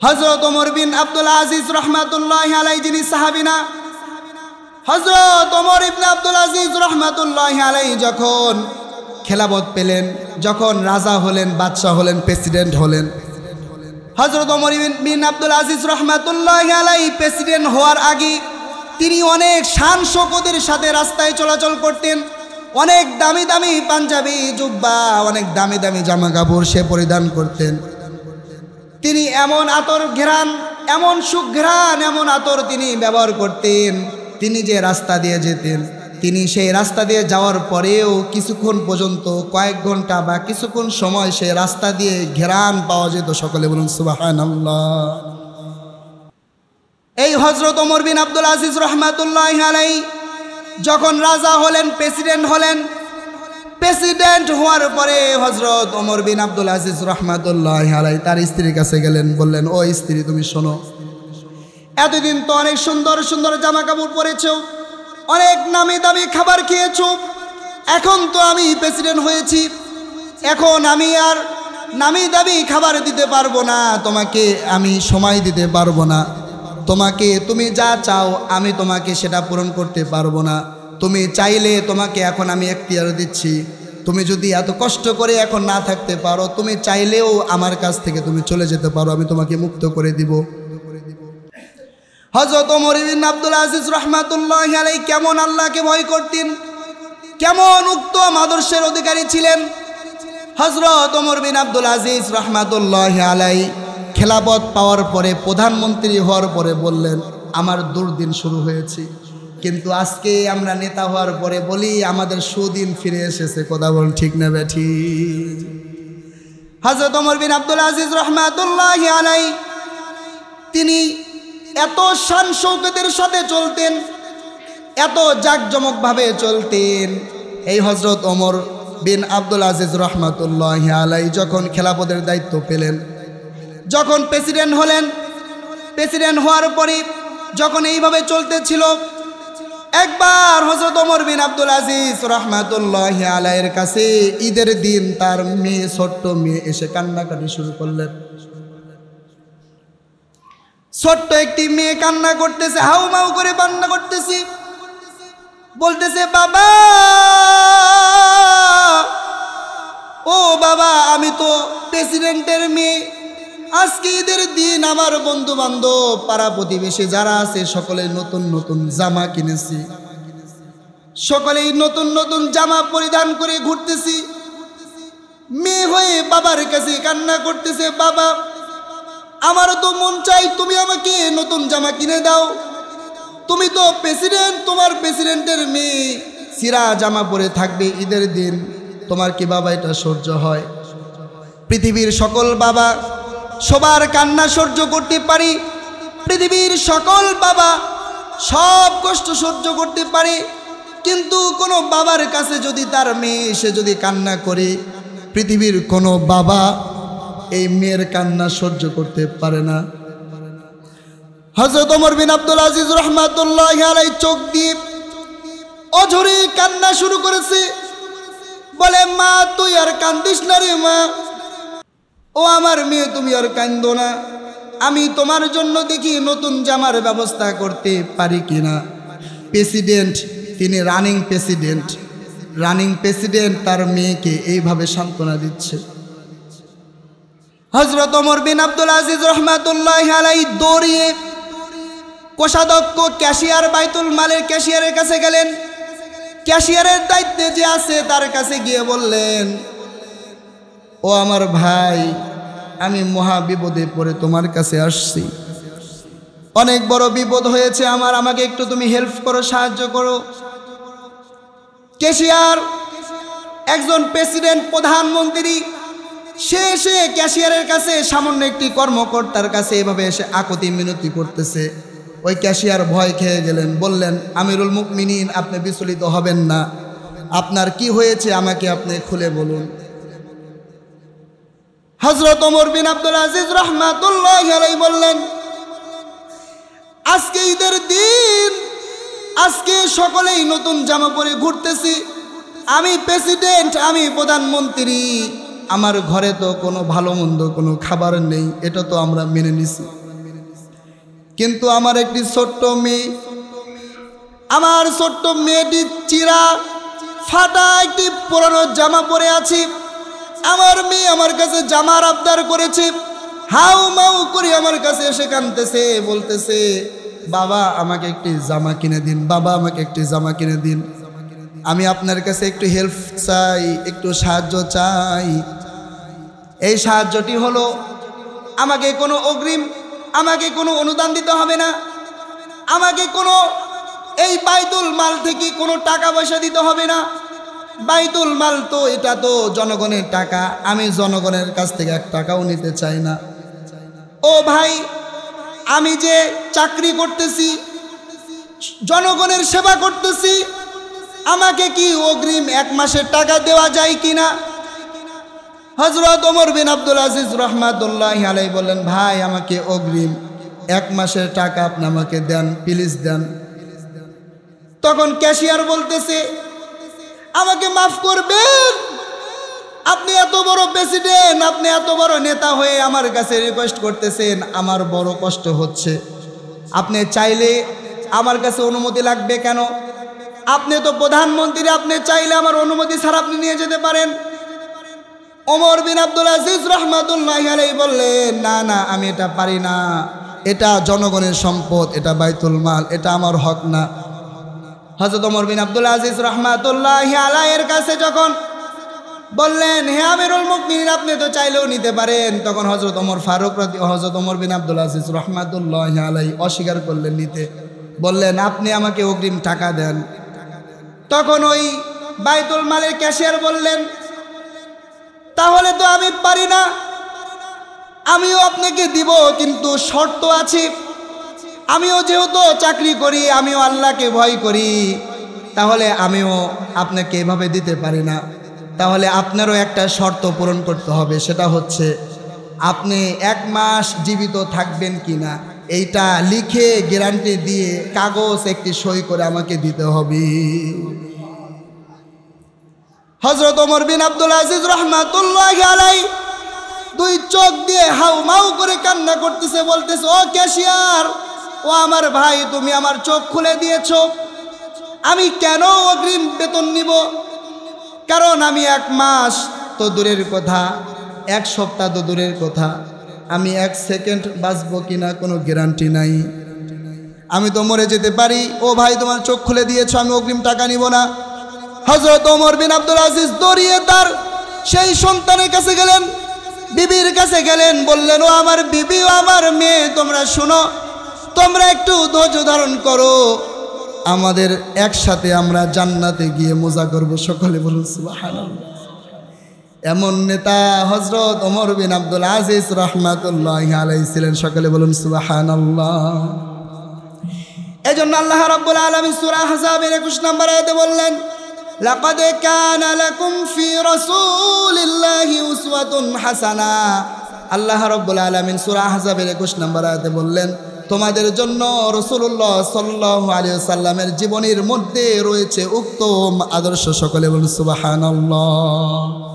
হযরত ওমর বিন আব্দুল আজিজ রাহমাতুল্লাহি আলাইহি যিনি সাহাবী না, হযরত ওমর ইবনে আব্দুল আজিজ রাহমাতুল্লাহি আলাইহি যখন খেলাফত পেলেন, যখন রাজা হলেন, বাদশাহ হলেন, প্রেসিডেন্ট হলেন, হযরত ওমর বিন আব্দুল আজিজ রাহমাতুল্লাহি আলাইহি প্রেসিডেন্ট হওয়ার আগে তিনি অনেক শান শৌকতের সাথে রাস্তায় চলাচল করতেন। অনেক দামি দামি পাঞ্জাবি, জুব্বা, অনেক দামি দামি জামা কাপড় সে পরিধান করতেন। তিনি এমন আতর ঘ্রাণ, এমন সুঘ্রাণ, এমন আতর তিনি ব্যবহার করতেন। তিনি যে রাস্তা দিয়ে যেতেন, তিনি সেই রাস্তা দিয়ে যাওয়ার পরেও কিছুক্ষণ পর্যন্ত, কয়েক ঘন্টা বা কিছুক্ষণ সময় সেই রাস্তা দিয়ে ঘ্রাণ পাওয়া যেত। সকলে বলুন সুবহানাল্লাহ। এই হযরত ওমর বিন আব্দুল আজিজ রাহমাতুল্লাহি আলাইহি যখন রাজা হলেন, প্রেসিডেন্ট হলেন, প্রেসিডেন্ট হওয়ার পরে হযরত ওমর বিন আব্দুল আজিজ রাহমাতুল্লাহি আলাইহি তার স্ত্রীর কাছে গেলেন, বললেন, ও স্ত্রী, তুমি শোনো, এতদিন তো অনেক সুন্দর সুন্দর জামা কাপড় পরেছো, অনেক নামি দামি খাবার খেয়েছো, এখন তো আমি প্রেসিডেন্ট হয়েছি, এখন আমি আর নামি দামি খাবার দিতে পারবো না, তোমাকে আমি সময় দিতে পারবো না, তুমি যা চাও আমি তোমাকে সেটা পূরণ করতে পারবো না। তুমি চাইলে তোমাকে এখন আমি এখতিয়ার দিচ্ছি, তুমি যদি এত কষ্ট করে এখন না থাকতে পারো, তুমি চাইলেও আমার কাছ থেকে তুমি চলে যেতে পারো, আমি তোমাকে মুক্ত করে দিব। হযরত ওমর বিন আব্দুল আজিজ রাহমাতুল্লাহি আলাইহি কেমন আল্লাহকে ভয় করতেন, কেমন উত্তম আদর্শের অধিকারী ছিলেন। হযরত ওমর বিন আব্দুল আজিজ রাহমাতুল্লাহি আলাইহি খেলাফত পাওয়ার পরে, প্রধানমন্ত্রী হওয়ার পরে বললেন, আমার দুর্দিন শুরু হয়েছে, কিন্তু আজকে আমরা নেতা হওয়ার পরে বলি আমাদের সুদিন ফিরে এসেছে। কথা বল ঠিক না বেঠি? হযরত ওমর বিন আব্দুল আজিজ রাহমাতুল্লাহি আলাইহি তিনি এত শান শৌকতের সাথে চলতেন, এত জাঁকজমকভাবে চলতেন। এই হযরত ওমর বিন আব্দুল আজিজ রাহমাতুল্লাহি আলাইহি যখন খেলাফতের দায়িত্ব পেলেন, যখন প্রেসিডেন্ট হলেন, প্রেসিডেন্ট হওয়ার পরে যখন এইভাবে চলতেছিল, একবার হযরত ওমর বিন আব্দুল আজিজ রাহমাতুল্লাহি আলাইহির কাছে ঈদের দিন তার মেয়ে, ছোট্ট মেয়ে এসে কান্নাকাটি শুরু করলেন। ছোট্ট একটি মেয়ে কান্না করতেছে, হাউমাউ করে কান্না করতেছে, বলতেছে, বাবা, ও বাবা, আমি তো প্রেসিডেন্টের মেয়ে, আজকে ঈদের দিন আমার বন্ধু বান্ধব, পাড়া প্রতিবেশী যারা আছে সকলে নতুন নতুন জামা কিনেছি, সকলেই নতুন নতুন জামা পরিধান করে ঘুরতেছি। মেয়ে হয়ে বাবার কাছে কান্না করতেছে, বাবা, আমারও তো মন চাই তুমি আমাকে নতুন জামা কিনে দাও, তুমি তো প্রেসিডেন্ট, তোমার প্রেসিডেন্টের মেয়ে ছিঁড়া জামা পরে থাকবে ঈদের দিন, তোমার কি বাবা এটা সহ্য হয়? পৃথিবীর সকল বাবা সবার কান্না সহ্য করতে পারি, পৃথিবীর সকল বাবা সব কষ্ট সহ্য করতে পারে, কিন্তু কোনো বাবার কাছে যদি তার মেয়ে এসে যদি কান্না করে, পৃথিবীর কোনো বাবা এই মেয়ের কান্না সহ্য করতে পারে না। হযরত ওমর বিন আব্দুল আজিজ রাহমাতুল্লাহি আলাইহি চোখ দিয়ে অঝরে কান্না শুরু করেছে, বলে, মা, তুই আর কান্দিস না রে মা, ও আমার মেয়ে, তুমি আর কান্দো না, আমি তোমার জন্য দেখি নতুন জামার ব্যবস্থা করতে পারি কিনা। প্রেসিডেন্ট, তিনি রানিং প্রেসিডেন্ট তার মেয়েকে এইভাবে সান্ত্বনা দিচ্ছে। হযরত ওমর বিন আব্দুল আজিজ রাহমাতুল্লাহি আলাইহি দৌড়িয়ে কোষাধ্যক্ষ ক্যাশিয়ার, বাইতুল মালের ক্যাশিয়ারের কাছে গেলেন। ক্যাশিয়ারের দায়িত্বে যে আছে তার কাছে গিয়ে বললেন, ও আমার ভাই, আমি মহা বিপদে পড়ে তোমার কাছে আসছি, অনেক বড় বিপদ হয়েছে আমার, আমাকে একটু তুমি হেল্প করো, সাহায্য করো। ক্যাশিয়ার একজন প্রেসিডেন্ট, প্রধানমন্ত্রী, সে এসে ক্যাশিয়ারের কাছে, সামান্য একটি কর্মকর্তার কাছে এভাবে এসে আকুতি মিনতি করতেছে। ওই ক্যাশিয়ার ভয় খেয়ে গেলেন, বললেন, আমিরুল মুমিনিন, আপনি বিচলিত হবেন না, আপনার কি হয়েছে আমাকে আপনি খুলে বলুন। হযরত ওমর বিন আব্দুল আজিজ রাহমাতুল্লাহি আলাইহি বললেন, আজকে ঈদের দিন, আজকে সকলেই নতুন জামা পরে ঘুরতেছি, আমি প্রেসিডেন্ট, আমি প্রধানমন্ত্রী, আমার ঘরে তো কোনো ভালো মন্দ কোনো খাবার নেই, এটা তো আমরা মেনে নিছি। কিন্তু আমার একটি ছোট্ট মেয়ে, আমার ছোট্ট মেয়েটি চিরা ফাটা একটি পুরানো জামা পরে আছি। আমার মেয়ে আমার কাছে জামার আবদার করেছে, হাউ মাউ করে আমার কাছে এসে কাঁদতেছে, বলতেছে বাবা আমাকে একটি জামা কিনে দিন, বাবা আমাকে একটি জামা কিনে দিন। আমি আপনার কাছে একটু হেল্প চাই, একটু সাহায্য চাই। এই সাহায্যটি হলো আমাকে কোনো অগ্রিম, আমাকে কোনো অনুদান দিতে হবে না, আমাকে কোনো এই বাইতুল মাল থেকে কোনো টাকা পয়সা দিতে হবে না। বাইতুল মাল তো এটা তো জনগণের টাকা, আমি জনগণের কাছ থেকে এক টাকাও নিতে চাই না। ও ভাই, আমি যে চাকরি করতেছি, জনগণের সেবা করতেছি, আমাকে কি অগ্রিম 1 মাসের টাকা দেওয়া যায় কিনা? হযরত ওমর বিন আব্দুল আজিজ রাহমাতুল্লাহি আলাইহি বললেন, ভাই আমাকে অগ্রিম 1 মাসের টাকা আপনি আমাকে দেন, প্লিজ দেন। তখন ক্যাশিয়ার বলতেছে, আমাকে মাফ করবেন, আপনি এত বড় প্রেসিডেন্ট, আপনি এত বড় নেতা হয়ে আমার কাছে রিকোয়েস্ট করতেছেন, আমার বড় কষ্ট হচ্ছে। আপনি চাইলে আমার কাছে অনুমতি লাগবে কেন? আপনি তো প্রধানমন্ত্রী, আপনি চাইলে আমার অনুমতি ছাড়া আপনি নিয়ে যেতে পারেন। ওমর বিন আব্দুল আজিজ রাহমাতুল্লাহি আলাইহি বললেন, না না, আমি এটা পারি না, এটা জনগণের সম্পদ, এটা বাইতুল মাল, এটা আমার হক না। হযরত ওমর বিন আব্দুল আজিজ রাহমাতুল্লাহি আলাইহির কাছে যখন বললেন, হে আমিরুল মুমিনিন, আপনি তো চাইলেও নিতে পারেন, তখন হযরত ওমর ফারুক হযরত ওমর বিন আব্দুল আজিজ রাহমাতুল্লাহি আলাইহি অস্বীকার করলেন নিতে। বললেন, আপনি আমাকে অগ্রিম টাকা দেন। তখন ওই বাইতুল মালের ক্যাশিয়ার বললেন, তাহলে তো আমি পারি না, আমিও আপনাকে দিব, কিন্তু শর্ত আছে। আমিও যেহেতু চাকরি করি, আমিও আল্লাহকে ভয় করি, তাহলে আমিও আপনাকে এভাবে দিতে পারি না। তাহলে আপনারও একটা শর্ত পূরণ করতে হবে, সেটা হচ্ছে আপনি 1 মাস জীবিত থাকবেন কিনা এইটা লিখে গ্যারান্টি দিয়ে কাগজ একটি সই করে আমাকে দিতে হবে। হযরত ওমর বিন আব্দুল আজিজ রাহমাতুল্লাহি আলাইহি 2 চোখ দিয়ে হাউ মাউ করে কান্না করতেছে, বলতেছে, ও ক্যাশিয়ার, ও আমার ভাই, তুমি আমার চোখ খুলে দিয়েছো। আমি কেন অগ্রিম বেতন নিব? কারণ আমি 1 মাস তো দূরের কথা, 1 সপ্তাহ তো দূরের কথা, আমি 1 সেকেন্ড বাঁচবো কিনা কোনো গ্যারান্টি নাই, আমি তো মরে যেতে পারি। ও ভাই, তোমার চোখ খুলে দিয়েছো, আমি অগ্রিম টাকা নিব না। হযরত ওমর বিন আব্দুল আজিজ দৌড়িয়ে তার সেই সন্তানের কাছে গেলেন, বিবির কাছে গেলেন, বললেন, ও আমার বিবি, ও আমার মেয়ে, তোমরা শোনো, তোমরা একটু ধৈর্য ধারণ করো, আমাদের একসাথে আমরা জান্নাতে গিয়ে মজা করব। সকলে বলুন সুবহানাল্লাহ। এমন নেতা হযরত ওমর বিন আব্দুল আজিজ রাহমাতুল্লাহি আলাইহি ছিলেন। সকলে বলুন সুবহানাল্লাহ। এজন্য আল্লাহ রাব্বুল আলামিন সূরা আহজাবের 21 নম্বর আয়াতে বললেন, লাকাদ কানা লাকুম ফি রাসূলিল্লাহি উসওয়াতুন হাসানা। আল্লাহ রাব্বুল আলামিন সূরা আহজাবের 21 নম্বর আয়াতে বললেন, তোমাদের জন্য রাসূলুল্লাহ সাল্লাল্লাহু আলাইহি ওয়াসাল্লামের জীবনের মধ্যে রয়েছে উত্তম আদর্শ। সকলে বলুন সুবহানাল্লাহ।